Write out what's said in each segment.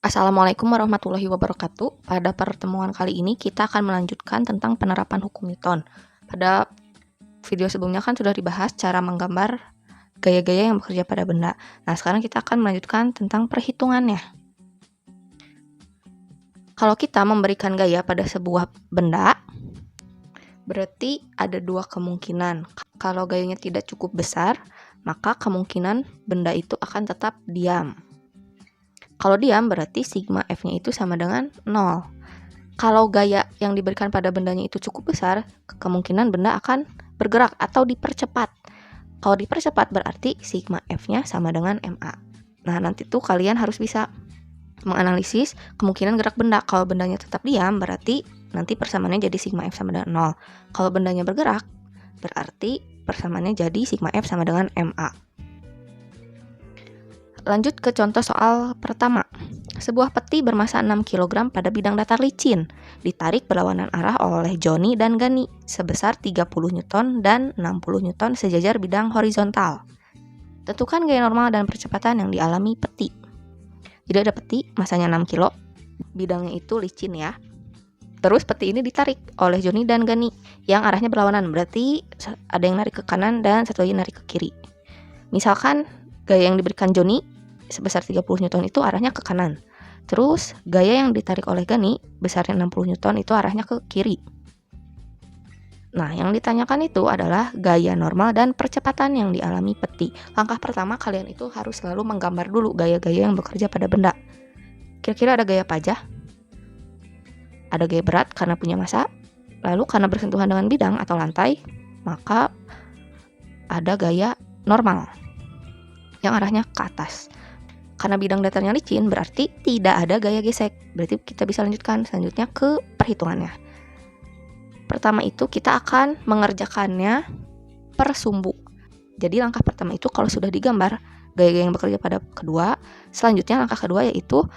Assalamualaikum warahmatullahi wabarakatuh. Pada pertemuan kali ini kita akan melanjutkan tentang penerapan hukum Newton. Pada video sebelumnya kan sudah dibahas cara menggambar gaya-gaya yang bekerja pada benda. Nah, sekarang kita akan melanjutkan tentang perhitungannya. Kalau kita memberikan gaya pada sebuah benda, berarti ada dua kemungkinan. Kalau gayanya tidak cukup besar, maka kemungkinan benda itu akan tetap diam. Kalau diam berarti sigma F-nya itu sama dengan 0. Kalau gaya yang diberikan pada bendanya itu cukup besar, kemungkinan benda akan bergerak atau dipercepat. Kalau dipercepat berarti sigma F-nya sama dengan MA. Nah, nanti tuh kalian harus bisa menganalisis kemungkinan gerak benda. Kalau bendanya tetap diam berarti nanti persamaannya jadi sigma F sama dengan 0. Kalau bendanya bergerak berarti persamaannya jadi sigma F sama dengan MA. Lanjut ke contoh soal pertama. Sebuah peti bermasa 6 kg pada bidang datar licin ditarik berlawanan arah oleh Joni dan Gani sebesar 30 Newton dan 60 Newton sejajar bidang horizontal. Tentukan gaya normal dan percepatan yang dialami peti. Jadi ada peti, masanya 6 kg, bidangnya itu licin ya. Terus peti ini ditarik oleh Joni dan Gani yang arahnya berlawanan, berarti ada yang narik ke kanan dan satu lagi narik ke kiri. Misalkan gaya yang diberikan Joni sebesar 30 Newton itu arahnya ke kanan. Terus gaya yang ditarik oleh Gani besarnya 60 Newton itu arahnya ke kiri. Nah, yang ditanyakan itu adalah gaya normal dan percepatan yang dialami peti. Langkah pertama kalian itu harus selalu menggambar dulu gaya-gaya yang bekerja pada benda. Kira-kira ada gaya apa aja? Ada gaya berat karena punya massa. Lalu karena bersentuhan dengan bidang atau lantai, maka ada gaya normal yang arahnya ke atas. Karena bidang datarnya licin berarti tidak ada gaya gesek. Berarti kita bisa lanjutkan selanjutnya ke perhitungannya. Pertama itu kita akan mengerjakannya per sumbu. Jadi langkah pertama itu kalau sudah digambar gaya-gaya yang bekerja pada kedua, selanjutnya langkah kedua yaitu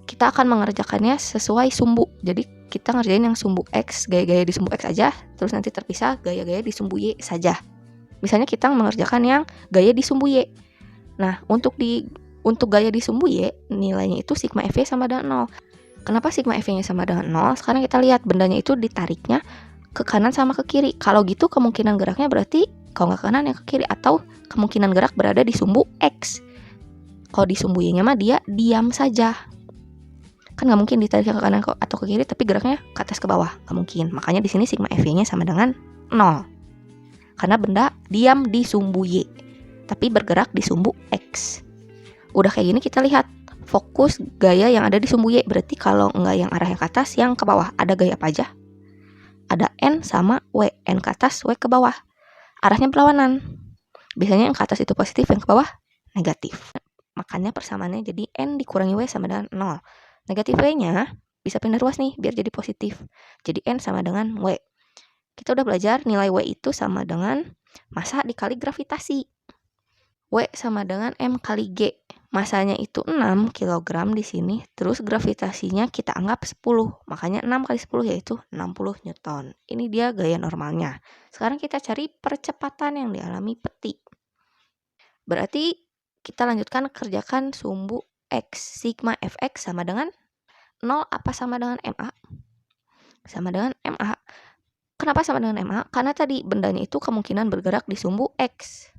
kita akan mengerjakannya sesuai sumbu. Jadi kita ngerjain yang sumbu X, gaya-gaya di sumbu X aja, terus nanti terpisah gaya-gaya di sumbu Y saja. Misalnya kita mengerjakan yang gaya di sumbu Y. Nah, untuk gaya di sumbu Y, nilainya itu sigma F sama dengan 0. Kenapa sigma F-nya sama dengan 0? Sekarang kita lihat bendanya itu ditariknya ke kanan sama ke kiri. Kalau gitu kemungkinan geraknya berarti kalau nggak ke kanan ya ke kiri, atau kemungkinan gerak berada di sumbu X. Kalau di sumbu Y-nya mah dia diam saja. Kan nggak mungkin ditarik ke kanan atau ke kiri tapi geraknya ke atas ke bawah. Nggak mungkin. Makanya di sini sigma F-nya sama dengan 0. Karena benda diam di sumbu Y, tapi bergerak di sumbu X. Udah kayak gini kita lihat fokus gaya yang ada di sumbu Y. Berarti kalau enggak yang arahnya ke atas, yang ke bawah ada gaya apa aja? Ada N sama W. N ke atas, W ke bawah. Arahnya berlawanan. Biasanya yang ke atas itu positif, yang ke bawah negatif. Makanya persamaannya jadi N dikurangi W sama dengan 0. Negatif W-nya bisa pindah ruas nih biar jadi positif. Jadi N sama dengan W. Kita udah belajar nilai W itu sama dengan massa dikali gravitasi. W sama dengan M kali G. Masanya itu 6 kg di sini, terus gravitasinya kita anggap 10. Makanya 6 kali 10 yaitu 60 Newton. Ini dia gaya normalnya. Sekarang kita cari percepatan yang dialami peti. Berarti kita lanjutkan kerjakan sumbu X. Sigma Fx sama dengan 0 apa sama dengan MA? Sama dengan MA. Kenapa sama dengan MA? Karena tadi bendanya itu kemungkinan bergerak di sumbu X.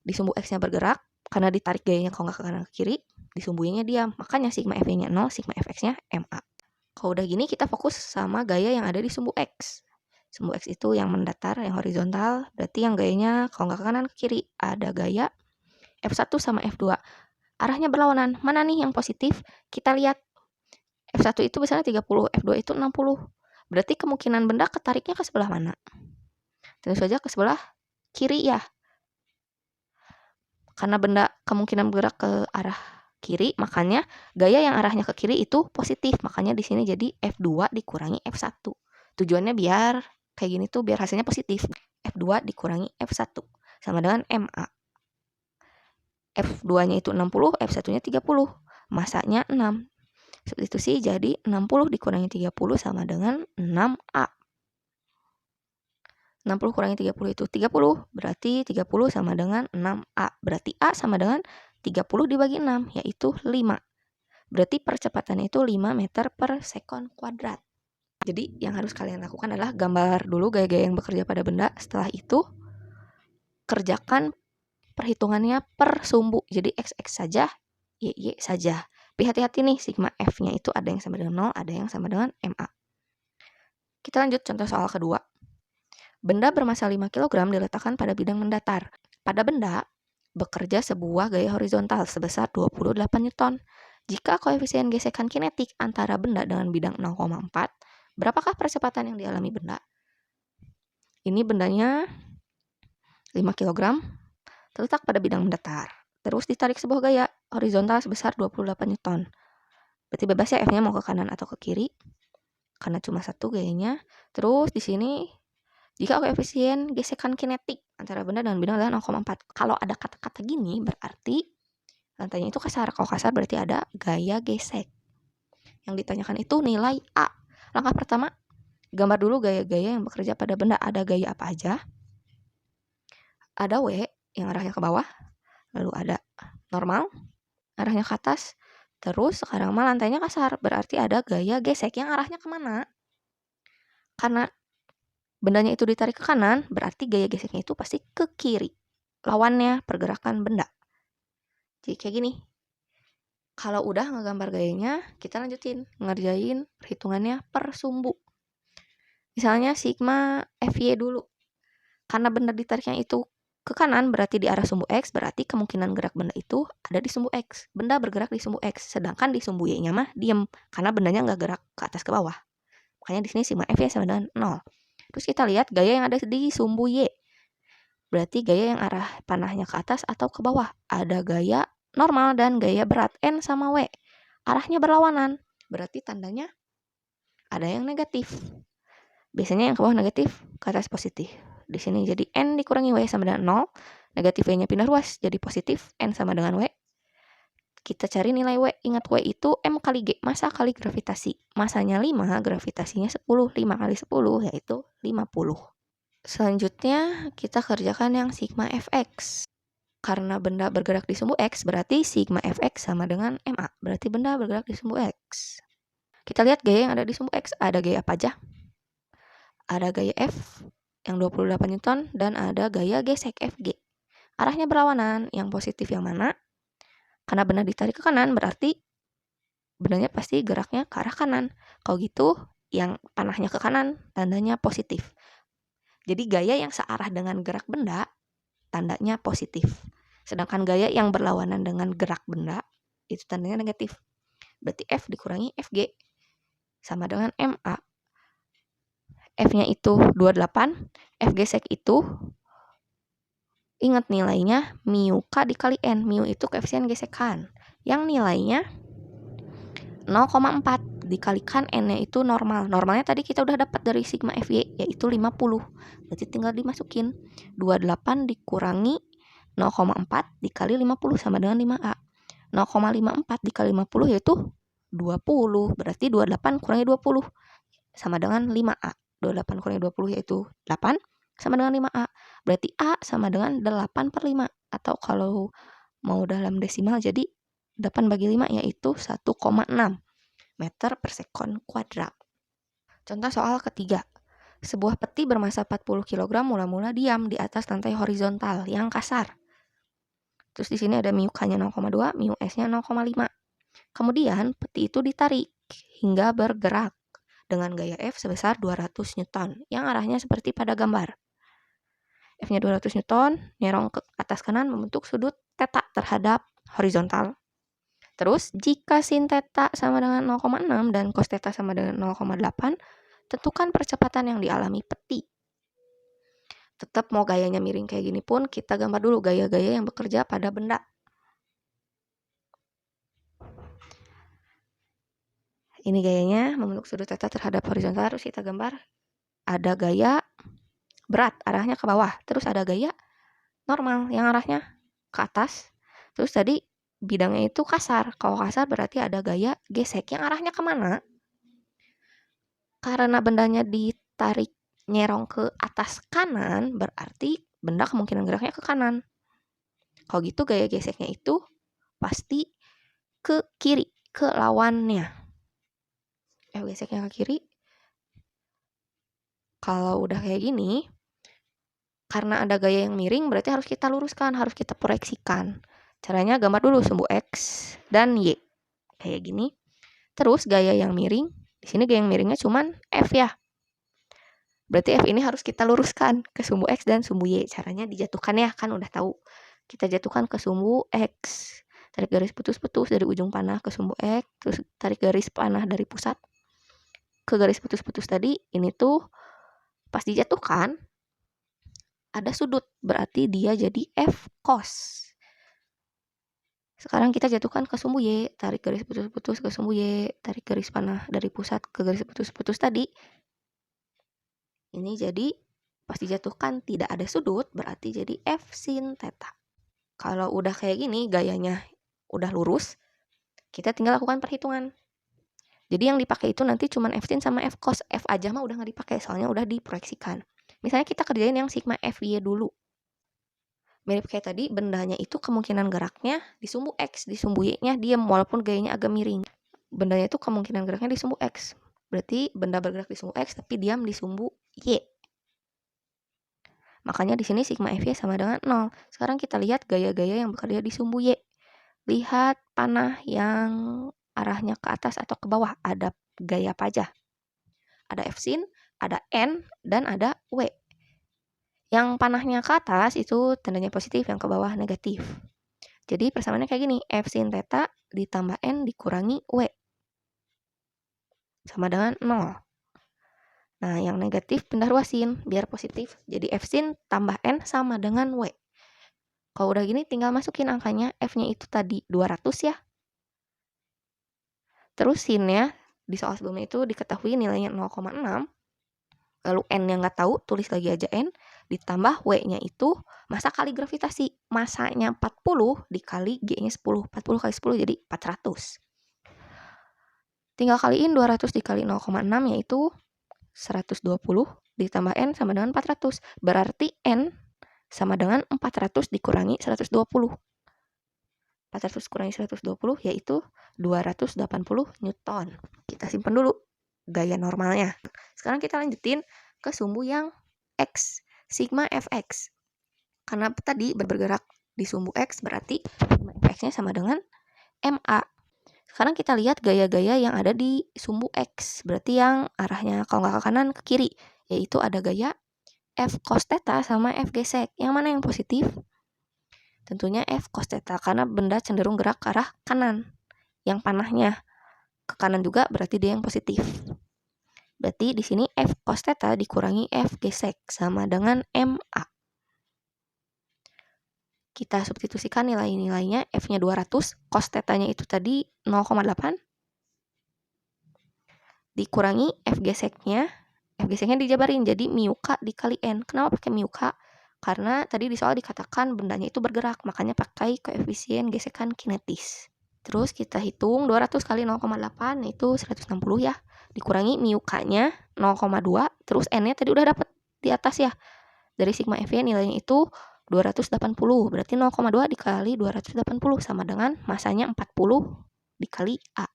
Di sumbu X-nya bergerak, karena ditarik gayanya kalau nggak ke kanan ke kiri, di sumbu Y-nya diam. Makanya sigma F-nya 0, sigma Fx-nya MA. Kalau udah gini kita fokus sama gaya yang ada di sumbu X. Sumbu X itu yang mendatar, yang horizontal, berarti yang gayanya kalau nggak ke kanan ke kiri. Ada gaya F1 sama F2. Arahnya berlawanan. Mana nih yang positif? Kita lihat. F1 itu besarnya 30, F2 itu 60. Berarti kemungkinan benda ketariknya ke sebelah mana? Tentu saja ke sebelah kiri ya. Karena benda kemungkinan bergerak ke arah kiri, makanya gaya yang arahnya ke kiri itu positif. Makanya di sini jadi F2 dikurangi F1. Tujuannya biar kayak gini tuh biar hasilnya positif. F2 dikurangi F1 sama dengan MA. F2-nya itu 60, F1-nya 30. Masanya 6. Seperti itu sih, jadi 60 dikurangi 30 sama dengan 6A. 60 kurangi 30 itu 30, berarti 30 sama dengan 6A. Berarti A sama dengan 30 dibagi 6, yaitu 5. Berarti percepatannya itu 5 meter per sekon kuadrat. Jadi yang harus kalian lakukan adalah gambar dulu gaya-gaya yang bekerja pada benda. Setelah itu kerjakan perhitungannya per sumbu. Jadi XX saja, YY saja. Tapi hati-hati nih, sigma F-nya itu ada yang sama dengan 0, ada yang sama dengan MA. Kita lanjut contoh soal kedua. Benda bermassa 5 kg diletakkan pada bidang mendatar. Pada benda bekerja sebuah gaya horizontal sebesar 28 Newton. Jika koefisien gesekan kinetik antara benda dengan bidang 0,4, berapakah percepatan yang dialami benda? Ini bendanya 5 kg terletak pada bidang mendatar. Terus ditarik sebuah gaya horizontal sebesar 28 Newton. Berarti bebas ya F-nya mau ke kanan atau ke kiri. Karena cuma satu gayanya. Terus di sini jika koefisien gesekan kinetik antara benda dengan bidang adalah 0,4. Kalau ada kata-kata gini berarti lantainya itu kasar. Kalau kasar berarti ada gaya gesek. Yang ditanyakan itu nilai A. Langkah pertama, gambar dulu gaya-gaya yang bekerja pada benda. Ada gaya apa aja? Ada W yang arahnya ke bawah. Lalu ada normal, arahnya ke atas. Terus sekarang mah lantainya kasar. Berarti ada gaya gesek yang arahnya kemana? Karena bendanya itu ditarik ke kanan, berarti gaya geseknya itu pasti ke kiri. Lawannya pergerakan benda. Jadi kayak gini. Kalau udah ngegambar gayanya, kita lanjutin ngerjain perhitungannya per sumbu. Misalnya sigma FY dulu. Karena benda ditariknya itu ke kanan berarti di arah sumbu X, berarti kemungkinan gerak benda itu ada di sumbu X. Benda bergerak di sumbu X, sedangkan di sumbu Y-nya mah diem, karena bendanya nggak gerak ke atas ke bawah. Makanya di sini sigma F sama dengan 0. Terus kita lihat gaya yang ada di sumbu Y. Berarti gaya yang arah panahnya ke atas atau ke bawah. Ada gaya normal dan gaya berat, N sama W. Arahnya berlawanan, berarti tandanya ada yang negatif. Biasanya yang ke bawah negatif, ke atas positif. Di sini jadi N dikurangi W sama dengan 0. Negatif W-nya pindah ruas jadi positif. N sama dengan W. Kita cari nilai W. Ingat W itu M kali G. Massa kali gravitasi. Massanya 5, gravitasinya 10. 5 kali 10 yaitu 50. Selanjutnya kita kerjakan yang sigma Fx. Karena benda bergerak di sumbu X berarti sigma Fx sama dengan MA. Berarti benda bergerak di sumbu X. Kita lihat gaya yang ada di sumbu X. Ada gaya apa aja? Ada gaya F yang 28 Newton dan ada gaya gesek Fg. Arahnya berlawanan, yang positif yang mana? Karena benda ditarik ke kanan berarti bendanya pasti geraknya ke arah kanan. Kalau gitu yang panahnya ke kanan tandanya positif. Jadi gaya yang searah dengan gerak benda tandanya positif. Sedangkan gaya yang berlawanan dengan gerak benda itu tandanya negatif. Berarti F dikurangi Fg sama dengan MA. F-nya itu 28, F gesek itu ingat nilainya mu K dikali N. Mu itu koefisien gesekan. Yang nilainya 0,4 dikalikan N-nya itu normal. Normalnya tadi kita udah dapat dari sigma FY yaitu 50. Berarti tinggal dimasukin 28 dikurangi 0,4 dikali 50 sama dengan 5A. 0,54 dikali 50 yaitu 20. Berarti 28 kurangi 20 sama dengan 5A. 28 kurangi 20 yaitu 8 sama dengan 5A. Berarti A sama dengan 8 per 5. Atau kalau mau dalam desimal jadi 8 bagi 5 yaitu 1,6 meter per sekon kuadrat. Contoh soal ketiga. Sebuah peti bermassa 40 kg mula-mula diam di atas lantai horizontal yang kasar. Terus di sini ada mu K-nya 0,2, mu S-nya 0,5. Kemudian peti itu ditarik hingga bergerak dengan gaya F sebesar 200 Newton yang arahnya seperti pada gambar. F-nya 200 Newton, nyerong ke atas kanan membentuk sudut theta terhadap horizontal. Terus jika sin theta sama dengan 0,6 dan cos theta sama dengan 0,8, tentukan percepatan yang dialami peti. Tetap mau gayanya miring kayak gini pun kita gambar dulu gaya-gaya yang bekerja pada benda. Ini gayanya membentuk sudut theta terhadap horizontal, terus kita gambar ada gaya berat arahnya ke bawah, terus ada gaya normal yang arahnya ke atas. Terus tadi bidangnya itu kasar. Kalau kasar berarti ada gaya gesek yang arahnya kemana? Karena bendanya ditarik nyerong ke atas kanan, berarti benda kemungkinan geraknya ke kanan. Kalau gitu gaya geseknya itu pasti ke kiri. ke lawannya. F geseknya ke kiri. Kalau udah kayak gini, karena ada gaya yang miring, berarti harus kita luruskan, harus kita proyeksikan. Caranya gambar dulu sumbu X dan Y. Kayak gini. Terus gaya yang miring, di sini gaya yang miringnya cuman F ya. Berarti F ini harus kita luruskan ke sumbu X dan sumbu Y. Caranya dijatuhkan ya, kan udah tahu. Kita jatuhkan ke sumbu X. Tarik garis putus-putus dari ujung panah ke sumbu X. Terus tarik garis panah dari pusat ke garis putus-putus tadi. Ini tuh pas dijatuhkan, ada sudut. Berarti dia jadi F cos. Sekarang kita jatuhkan ke sumbu Y. Tarik garis putus-putus ke sumbu Y. Tarik garis panah dari pusat ke garis putus-putus tadi. Ini jadi pas dijatuhkan tidak ada sudut, berarti jadi F sin theta. Kalau udah kayak gini, gayanya udah lurus, kita tinggal lakukan perhitungan. Jadi yang dipakai itu nanti cuma F sin sama F cos. F aja mah udah nggak dipakai, soalnya udah diproyeksikan. Misalnya kita kerjain yang sigma FY dulu. Mirip kayak tadi, bendanya itu kemungkinan geraknya di sumbu X, di sumbu Y-nya diam, walaupun gayanya agak miring. Bendanya itu kemungkinan geraknya di sumbu X. Berarti benda bergerak di sumbu X, tapi diam di sumbu Y. Makanya di sini sigma FY sama dengan 0. Sekarang kita lihat gaya-gaya yang bekerja di sumbu Y. Lihat panah yang arahnya ke atas atau ke bawah. Ada gaya apa aja? Ada F sin, ada N, dan ada W. Yang panahnya ke atas itu tandanya positif, yang ke bawah negatif. Jadi persamaannya kayak gini. F sin theta ditambah N dikurangi W. Sama dengan 0. Nah, yang negatif pindah ruasin biar positif. Jadi F sin tambah N sama dengan W. Kalau udah gini tinggal masukin angkanya. F-nya itu tadi 200 ya. Terus sinnya di soal sebelumnya itu diketahui nilainya 0,6. Lalu N-nya nggak tahu, tulis lagi aja N. Ditambah W-nya itu massa kali gravitasi. Massanya 40 dikali G-nya 10. 40 kali 10 jadi 400. Tinggal kaliin 200 dikali 0,6 yaitu 120 ditambah N sama dengan 400. Berarti N sama dengan 400 dikurangi 120. 400 kurangi 120 yaitu 280 Newton. Kita simpan dulu gaya normalnya. Sekarang kita lanjutin ke sumbu yang X, sigma Fx. Karena tadi bergerak di sumbu X, berarti sigma Fx-nya sama dengan MA. Sekarang kita lihat gaya-gaya yang ada di sumbu X. Berarti yang arahnya kalau nggak ke kanan, ke kiri. Yaitu ada gaya F cos theta sama F gesek. Yang mana yang positif? Tentunya F cos theta, karena benda cenderung gerak ke arah kanan. Yang panahnya ke kanan juga berarti dia yang positif. Berarti di sini F cos theta dikurangi F gesek sama dengan MA. Kita substitusikan nilai-nilainya. F-nya 200, cos theta-nya itu tadi 0,8. Dikurangi F geseknya. F geseknya dijabarin jadi mu K dikali N. Kenapa pakai mu K? Karena tadi di soal dikatakan bendanya itu bergerak, makanya pakai koefisien gesekan kinetis. Terus kita hitung 200 kali 0,8 itu 160 ya. Dikurangi mu K-nya 0,2, terus N-nya tadi udah dapat di atas ya. Dari sigma F-nya nilainya itu 280. Berarti 0,2 dikali 280 sama dengan masanya 40 dikali A.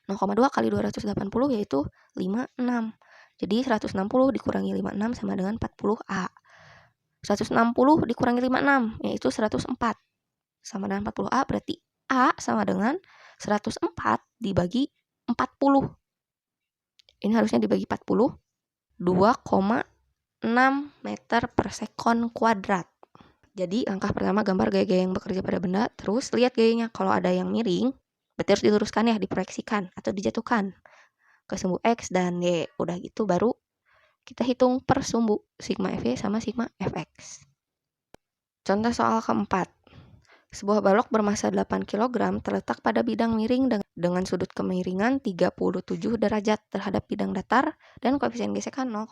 0,2 kali 280 yaitu 56. Jadi 160 dikurangi 56 sama dengan 40A. 160 dikurangi 56 yaitu 104 sama dengan 40A, berarti A sama dengan 104 dibagi 40. Ini harusnya dibagi 40. 2,6 meter per sekon kuadrat. Jadi langkah pertama gambar gaya-gaya yang bekerja pada benda. Terus lihat gayanya, kalau ada yang miring berarti harus diluruskan ya, diproyeksikan atau dijatuhkan ke sumbu X dan Y. Udah gitu baru kita hitung per sumbu sigma FY sama sigma Fx. Contoh soal keempat. Sebuah balok bermassa 8 kg terletak pada bidang miring dengan sudut kemiringan 37 derajat terhadap bidang datar dan koefisien gesekan 0,2.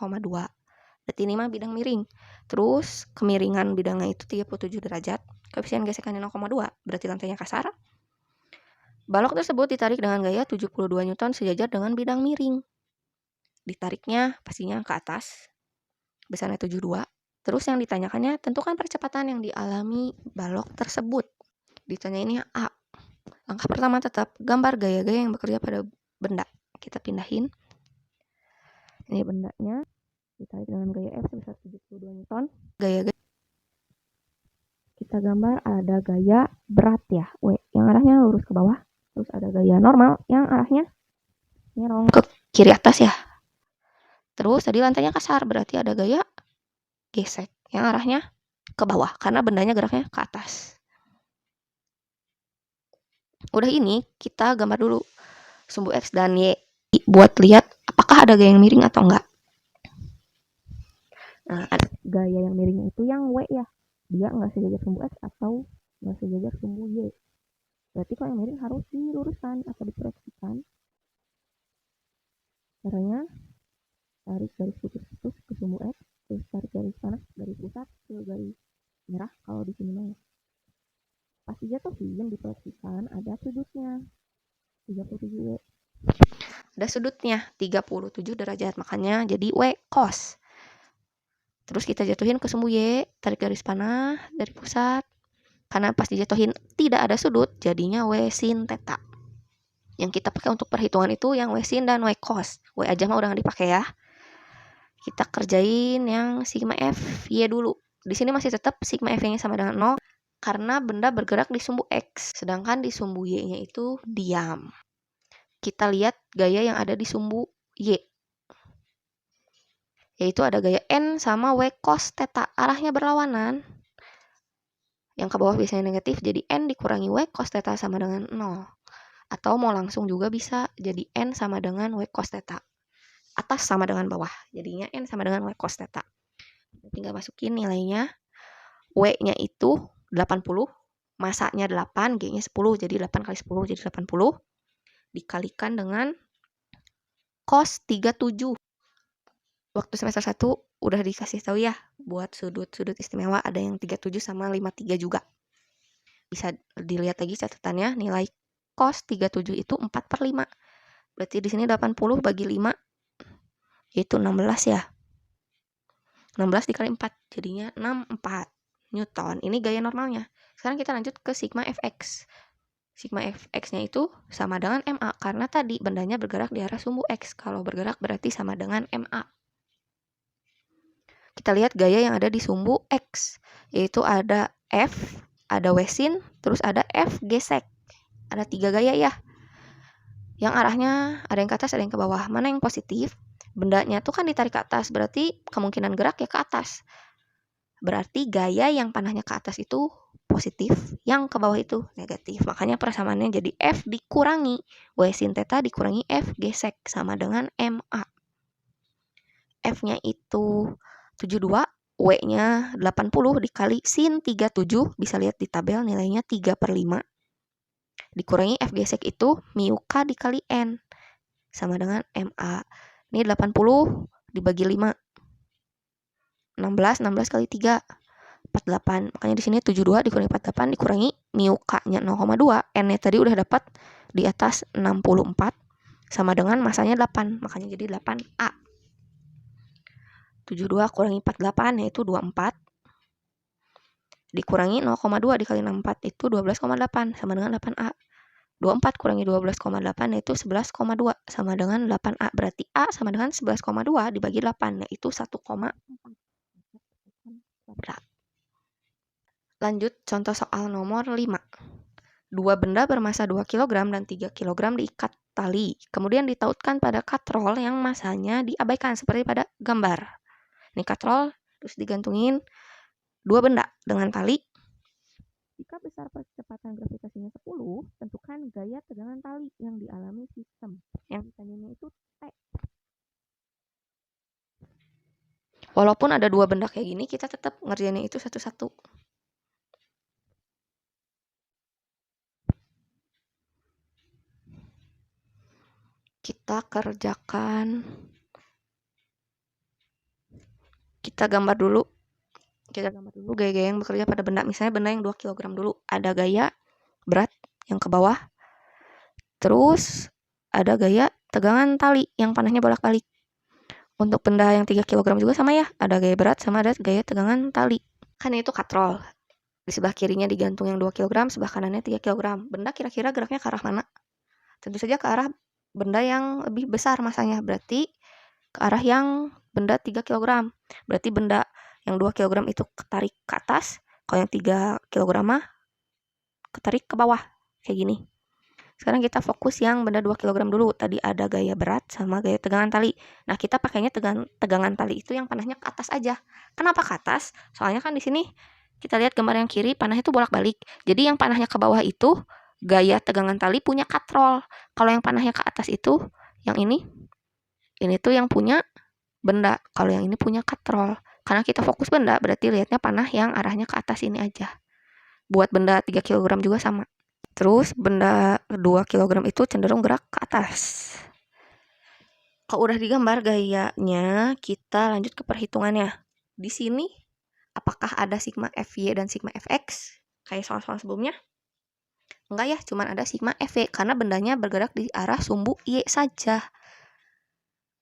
Berarti ini mah bidang miring. Terus kemiringan bidangnya itu 37 derajat, koefisien gesekannya 0,2, berarti lantainya kasar. Balok tersebut ditarik dengan gaya 72 Newton sejajar dengan bidang miring. Ditariknya pastinya ke atas, besarnya 72. Terus yang ditanyakannya, tentukan percepatan yang dialami balok tersebut. Ditanya ini A. Langkah pertama tetap gambar gaya-gaya yang bekerja pada benda. Kita pindahin. Ini bendanya. Ditarik dengan gaya F sebesar 72 Newton. Gaya-gaya. Kita gambar ada gaya berat ya, W, yang arahnya lurus ke bawah. Terus ada gaya normal yang arahnya nyerong ke kiri atas ya. Terus tadi lantainya kasar, berarti ada gaya gesek yang arahnya ke bawah karena bendanya geraknya ke atas. Udah ini kita gambar dulu sumbu X dan Y buat lihat apakah ada gaya yang miring atau enggak. Nah, ada gaya yang miringnya itu yang W ya. Dia enggak sejajar sumbu X atau enggak sejajar sumbu Y. Berarti kalau yang miring harus diluruskan atau diproyeksikan. Caranya tarik garis putus-putus ke sumbu X, terus tarik garis panas dari pusat ke garis merah kalau di sini mah. Pas dijatuhin diproyeksikan ada sudutnya 37W. Ada sudutnya 37 derajat, makanya jadi W cos. Terus kita jatuhin ke sumbu Y, tarik garis panah dari pusat. Karena pas dijatuhin tidak ada sudut, jadinya W sin theta. Yang kita pakai untuk perhitungan itu yang W sin dan W cos. W aja mah udah nggak dipakai ya. Kita kerjain yang sigma F Y dulu. Di sini masih tetap sigma F-nya sama dengan 0 karena benda bergerak di sumbu X, sedangkan di sumbu Y-nya itu diam. Kita lihat gaya yang ada di sumbu Y. Yaitu ada gaya N sama W cos theta, arahnya berlawanan. Yang ke bawah biasanya negatif, jadi N dikurangi W cos theta sama dengan 0. Atau mau langsung juga bisa jadi N sama dengan W cos theta. Atas sama dengan bawah, jadinya N sama dengan W cos theta. Tinggal masukin nilainya. W-nya itu 80, masanya 8, G-nya 10, jadi 8 kali 10 jadi 80. Dikalikan dengan cos 37. Waktu semester 1 udah dikasih tahu ya, buat sudut-sudut istimewa ada yang 37 sama 53 juga. Bisa dilihat lagi catatannya, nilai cos 37 itu 4/5. Berarti di sini 80 bagi 5, yaitu 16 ya. 16 dikali 4, jadinya 64 Newton. Ini gaya normalnya. Sekarang kita lanjut ke sigma Fx. Sigma Fx-nya itu sama dengan MA, karena tadi bendanya bergerak di arah sumbu X. Kalau bergerak berarti sama dengan MA. Kita lihat gaya yang ada di sumbu X, yaitu ada F, ada W sin, terus ada F gesek. Ada 3 gaya ya. Yang arahnya ada yang ke atas, ada yang ke bawah. Mana yang positif? Bendanya tuh kan ditarik ke atas, berarti kemungkinan gerak ya ke atas. Berarti gaya yang panahnya ke atas itu positif, yang ke bawah itu negatif. Makanya persamaannya jadi F dikurangi W sin theta dikurangi F gesek sama dengan MA. F-nya itu 72, W-nya 80 dikali sin 37, bisa lihat di tabel nilainya 3/5. Dikurangi F gesek itu mu K dikali N, sama dengan MA. Ini 80 dibagi 5. 16 kali 3, 48. Makanya di sini 72 dikurangi 48 dikurangi mu K-nya 0,2. N-nya tadi udah dapat di atas 64 sama dengan masanya 8. Makanya jadi 8A. 72 kurangi 48 yaitu 24. Dikurangi 0,2 dikali 64 itu 12,8 sama dengan 8A. 24 kurangi 12,8 yaitu 11,2 sama dengan 8A. Berarti A sama dengan 11,2 dibagi 8 yaitu 1,4. Lanjut contoh soal nomor 5. Dua benda bermasa 2 kg dan 3 kg diikat tali. Kemudian ditautkan pada katrol yang masanya diabaikan seperti pada gambar. Ini katrol terus digantungin 2 benda dengan tali. Jika besar percepatan gravitasinya 10, tentukan gaya tegangan tali yang dialami sistem. Yang ditanyanya itu T. Walaupun ada 2 benda kayak gini, kita tetap ngerjainnya itu satu-satu. Kita kerjakan. Kita gambar dulu gaya-gaya yang bekerja pada benda. Misalnya benda yang 2 kg dulu. Ada gaya berat yang ke bawah. Terus ada gaya tegangan tali yang panahnya bolak-balik. Untuk benda yang 3 kg juga sama ya. Ada gaya berat sama ada gaya tegangan tali. Kan itu katrol. Di sebelah kirinya digantung yang 2 kg, sebelah kanannya 3 kg. Benda kira-kira geraknya ke arah mana? Tentu saja ke arah benda yang lebih besar masanya, berarti ke arah yang benda 3 kg. Berarti benda yang 2 kg itu ketarik ke atas, kalau yang 3 kg mah ketarik ke bawah, kayak gini. Sekarang kita fokus yang benda 2 kg dulu. Tadi ada gaya berat sama gaya tegangan tali. Nah, kita pakainya tegangan tali itu yang panahnya ke atas aja. Kenapa ke atas? Soalnya kan di sini kita lihat gambar yang kiri, panahnya itu bolak-balik. Jadi yang panahnya ke bawah itu gaya tegangan tali punya katrol. Kalau yang panahnya ke atas itu, yang ini tuh yang punya benda. Kalau yang ini punya katrol. Karena kita fokus benda, berarti lihatnya panah yang arahnya ke atas ini aja. Buat benda 3 kg juga sama. Terus benda 2 kg itu cenderung gerak ke atas. Kalau udah digambar gayanya, kita lanjut ke perhitungannya. Di sini, apakah ada sigma Fy dan sigma Fx? Kayak soal-soal sebelumnya? Enggak ya, cuman ada sigma Fy, karena bendanya bergerak di arah sumbu Y saja.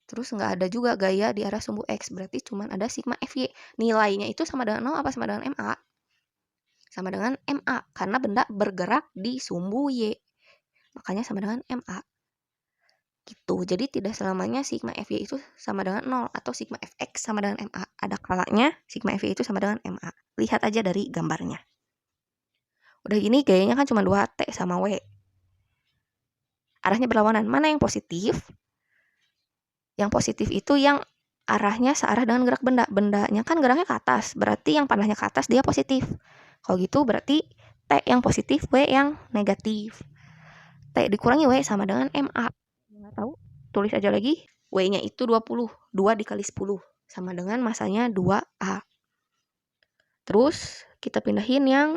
Terus nggak ada juga gaya di arah sumbu X, berarti cuman ada sigma Fy. Nilainya itu sama dengan 0 apa sama dengan MA? Sama dengan MA, karena benda bergerak di sumbu Y. Makanya sama dengan MA. Gitu. Jadi tidak selamanya sigma Fy itu sama dengan 0 atau sigma Fx sama dengan MA. Ada kalanya sigma Fy itu sama dengan MA. Lihat aja dari gambarnya. Udah gini gayanya kan cuma 2T sama W. Arahnya berlawanan. Mana yang positif? Yang positif itu yang arahnya searah dengan gerak benda. Bendanya kan geraknya ke atas. Berarti yang panahnya ke atas dia positif. Kalau gitu berarti T yang positif, W yang negatif. T dikurangi W sama dengan MA. Nggak tahu? Tulis aja lagi. W-nya itu 20. 2 dikali 10. Sama dengan masanya 2A. Terus kita pindahin yang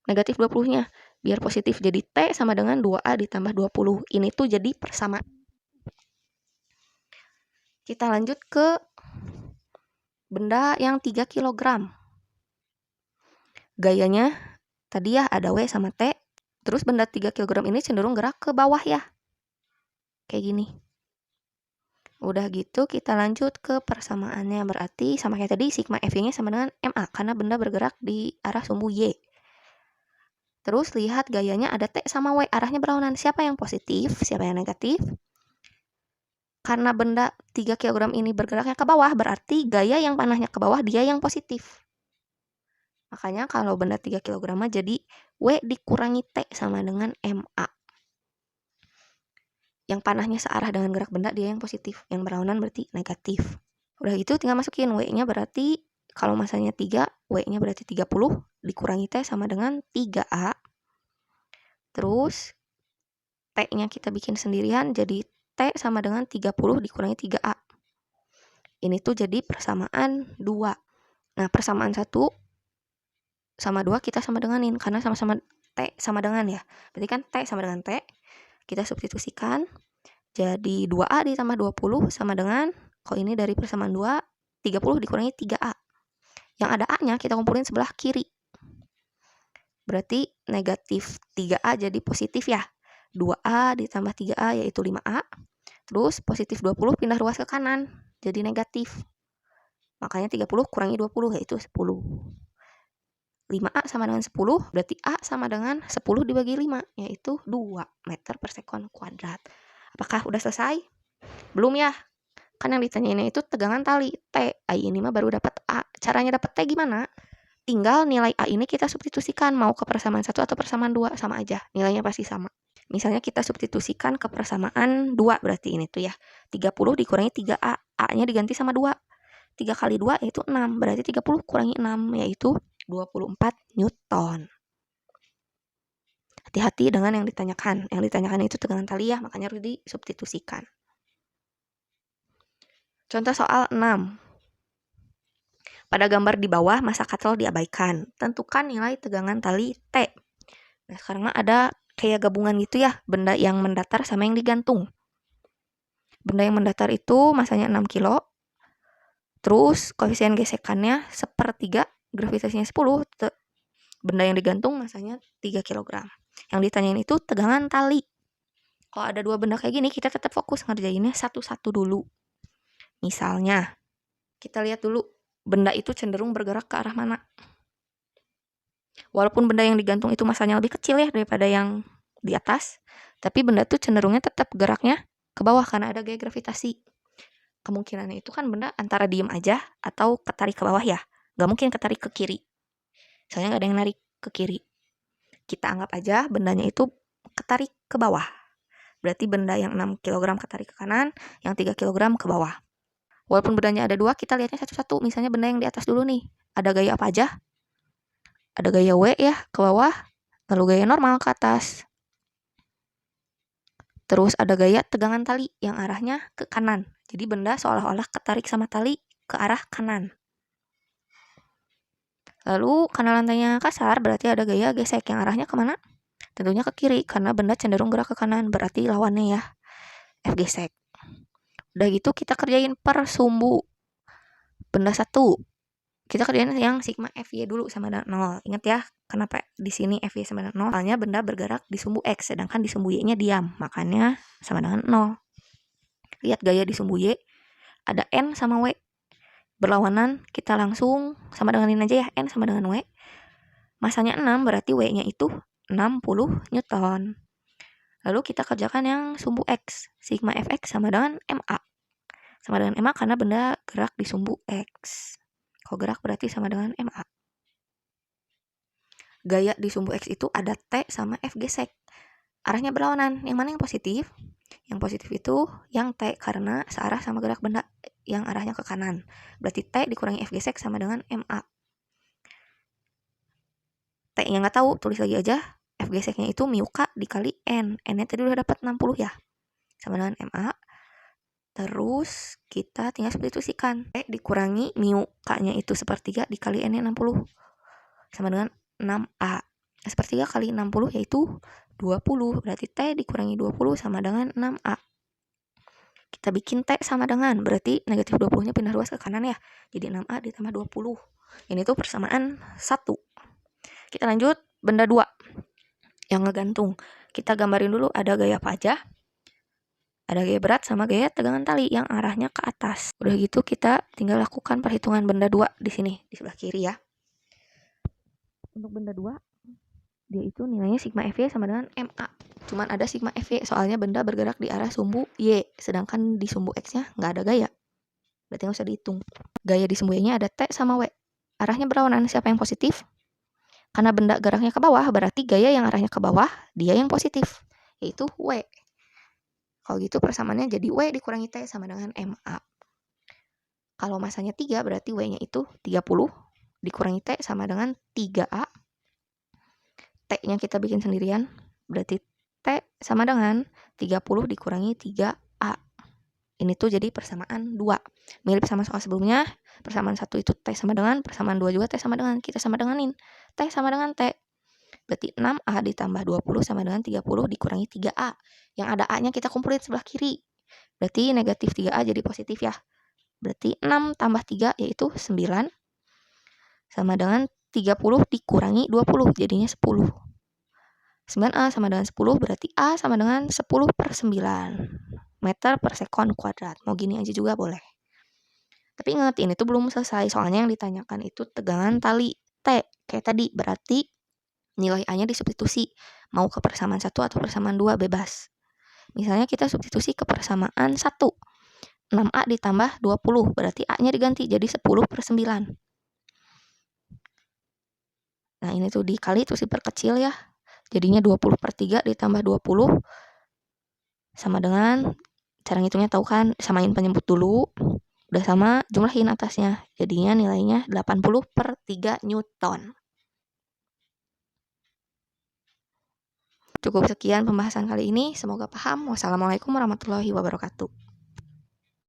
negatif 20-nya. Biar positif. Jadi T sama dengan 2A ditambah 20. Ini tuh jadi persamaan. Kita lanjut ke benda yang 3 kg. Gayanya tadi ya ada W sama T. Terus benda 3 kg ini cenderung gerak ke bawah ya. Kayak gini. Udah gitu kita lanjut ke persamaannya. Berarti sama kayak tadi sigma Fy-nya sama dengan MA. Karena benda bergerak di arah sumbu Y. Terus lihat gayanya ada T sama W. Arahnya berlawanan. Siapa yang positif? Siapa yang negatif? Karena benda 3 kg ini bergeraknya ke bawah, berarti gaya yang panahnya ke bawah dia yang positif. Makanya kalau benda 3 kg jadi W dikurangi T sama dengan MA. Yang panahnya searah dengan gerak benda dia yang positif. Yang berlawanan berarti negatif. Udah gitu tinggal masukin W-nya berarti kalau masanya 3, W-nya berarti 30 dikurangi T sama dengan 3A. Terus T-nya kita bikin sendirian jadi T sama dengan 30 dikurangi 3A. Ini tuh jadi persamaan 2. Nah, persamaan 1 sama 2 kita sama denganin. Karena sama-sama T sama dengan ya. Berarti kan T sama dengan T. Kita substitusikan. Jadi 2A ditambah 20 sama dengan, kalau ini dari persamaan 2, 30 dikurangi 3A. Yang ada A-nya kita kumpulin sebelah kiri. Berarti negatif 3A jadi positif ya. 2A ditambah 3A yaitu 5A. Terus positif 20 pindah ruas ke kanan. Jadi negatif. Makanya 30 kurangi 20 yaitu 10. 5A sama dengan 10, berarti A sama dengan 10 dibagi 5, yaitu 2 meter per sekon kuadrat. Apakah udah selesai? Belum ya? Kan yang ditanyain itu tegangan tali, T. Ini mah baru dapat A. Caranya dapat T gimana? Tinggal nilai A ini kita substitusikan, mau ke persamaan 1 atau persamaan 2, sama aja. Nilainya pasti sama. Misalnya kita substitusikan ke persamaan 2, berarti ini tuh ya. 30 dikurangi 3A, A-nya diganti sama 2. 3 kali 2 yaitu 6, berarti 30 kurangi 6, yaitu 24 Newton. Hati-hati dengan yang ditanyakan. Yang ditanyakan itu tegangan tali ya, makanya harus disubstitusikan. Contoh soal 6. Pada gambar di bawah, masa katrol diabaikan. Tentukan nilai tegangan tali T. Nah, sekarang ada kayak gabungan gitu ya, benda yang mendatar sama yang digantung. Benda yang mendatar itu masanya 6 kilo. Terus koefisien gesekannya 1/3, gravitasinya 10. Benda yang digantung masanya 3 kg. Yang ditanyain itu tegangan tali. Kalau ada 2 benda kayak gini, kita tetap fokus ngerjainnya satu-satu dulu. Misalnya, kita lihat dulu benda itu cenderung bergerak ke arah mana. Walaupun benda yang digantung itu masanya lebih kecil ya daripada yang di atas, tapi benda tuh cenderungnya tetap geraknya ke bawah karena ada gaya gravitasi. Kemungkinannya itu kan benda antara diem aja atau ketarik ke bawah ya. Gak mungkin ketarik ke kiri. Soalnya gak ada yang narik ke kiri. Kita anggap aja bendanya itu ketarik ke bawah. Berarti benda yang 6 kg ketarik ke kanan, yang 3 kg ke bawah. Walaupun bendanya ada 2, kita lihatnya satu-satu. Misalnya benda yang di atas dulu nih. Ada gaya apa aja? Ada gaya W ya ke bawah, lalu gaya normal ke atas. Terus ada gaya tegangan tali yang arahnya ke kanan. Jadi benda seolah-olah ketarik sama tali ke arah kanan. Lalu karena lantainya kasar, berarti ada gaya gesek yang arahnya kemana? Tentunya ke kiri, karena benda cenderung gerak ke kanan, berarti lawannya ya, F gesek. Udah gitu kita kerjain per sumbu. Benda 1, kita kerjain yang sigma FY dulu sama dengan 0. Ingat ya, kenapa di sini FY sama dengan 0? Soalnya benda bergerak di sumbu X, sedangkan di sumbu Y-nya diam, makanya sama dengan 0. Lihat gaya di sumbu Y, ada N sama W. Berlawanan, kita langsung sama denganin aja ya, N sama dengan W. Masanya 6, berarti W-nya itu 60 Newton. Lalu kita kerjakan yang sumbu X. Sigma Fx sama dengan MA. Sama dengan MA karena benda gerak di sumbu X. Kalau gerak berarti sama dengan MA. Gaya di sumbu X itu ada T sama F gesek. Arahnya berlawanan. Yang mana yang positif? Yang positif itu yang T karena searah sama gerak benda yang arahnya ke kanan. Berarti T dikurangi F gesek sama dengan MA. T-nya nggak tahu, tulis lagi aja. F geseknya itu mu K dikali N. N-nya tadi udah dapat 60 ya. Sama dengan MA. Terus kita tinggal substitusikan. T dikurangi mu K-nya itu sepertiga dikali N-nya 60. Sama dengan 6A. Sepertiga kali 60 yaitu 20. Berarti T dikurangi 20 sama dengan 6A. Kita bikin T sama dengan, berarti negatif 20-nya pindah ruas ke kanan ya. Jadi 6A ditambah 20. Ini tuh persamaan 1. Kita lanjut benda 2 yang ngegantung. Kita gambarin dulu ada gaya apa aja. Ada gaya berat sama gaya tegangan tali yang arahnya ke atas. Udah gitu kita tinggal lakukan perhitungan benda 2 di sini, di sebelah kiri ya. Untuk benda 2, dia itu nilainya sigma FY sama dengan MA. Cuman ada sigma FY soalnya benda bergerak di arah sumbu Y, sedangkan di sumbu X-nya nggak ada gaya. Berarti nggak usah dihitung. Gaya di sumbu Y-nya ada T sama W. Arahnya berlawanan, siapa yang positif? Karena benda geraknya ke bawah, berarti gaya yang arahnya ke bawah, dia yang positif, yaitu W. Kalau gitu persamaannya jadi W dikurangi T sama dengan MA. Kalau masanya 3, berarti W-nya itu 30, dikurangi T sama dengan 3A. T-nya kita bikin sendirian, berarti T sama dengan 30 dikurangi 3A. Ini tuh jadi persamaan 2. Mirip sama soal sebelumnya, persamaan 1 itu T sama dengan, persamaan 2 juga T sama dengan. Kita sama denganin, T sama dengan T. Berarti 6A ditambah 20 sama dengan 30 dikurangi 3A. Yang ada A-nya kita kumpulin sebelah kiri. Berarti negatif 3A jadi positif ya. Berarti 6 tambah 3 yaitu 9. Sama dengan 30 dikurangi 20, jadinya 10. 9A sama dengan 10, berarti A sama dengan 10 per 9 meter per sekon kuadrat. Mau gini aja juga boleh. Tapi ingat, ini tuh belum selesai. Soalnya yang ditanyakan itu tegangan tali T. Kayak tadi, berarti nilai A-nya disubstitusi. Mau ke persamaan 1 atau persamaan 2, bebas. Misalnya kita substitusi ke persamaan 1. 6A ditambah 20, berarti A-nya diganti jadi 10 per 9. Nah, ini tuh dikali terus diperkecil ya. Jadinya 20 per 3 ditambah 20 sama dengan, cara ngitungnya tahu kan, samain penyebut dulu. Udah sama, jumlahin atasnya. Jadinya nilainya 80 per 3 Newton. Cukup sekian pembahasan kali ini. Semoga paham. Wassalamualaikum warahmatullahi wabarakatuh.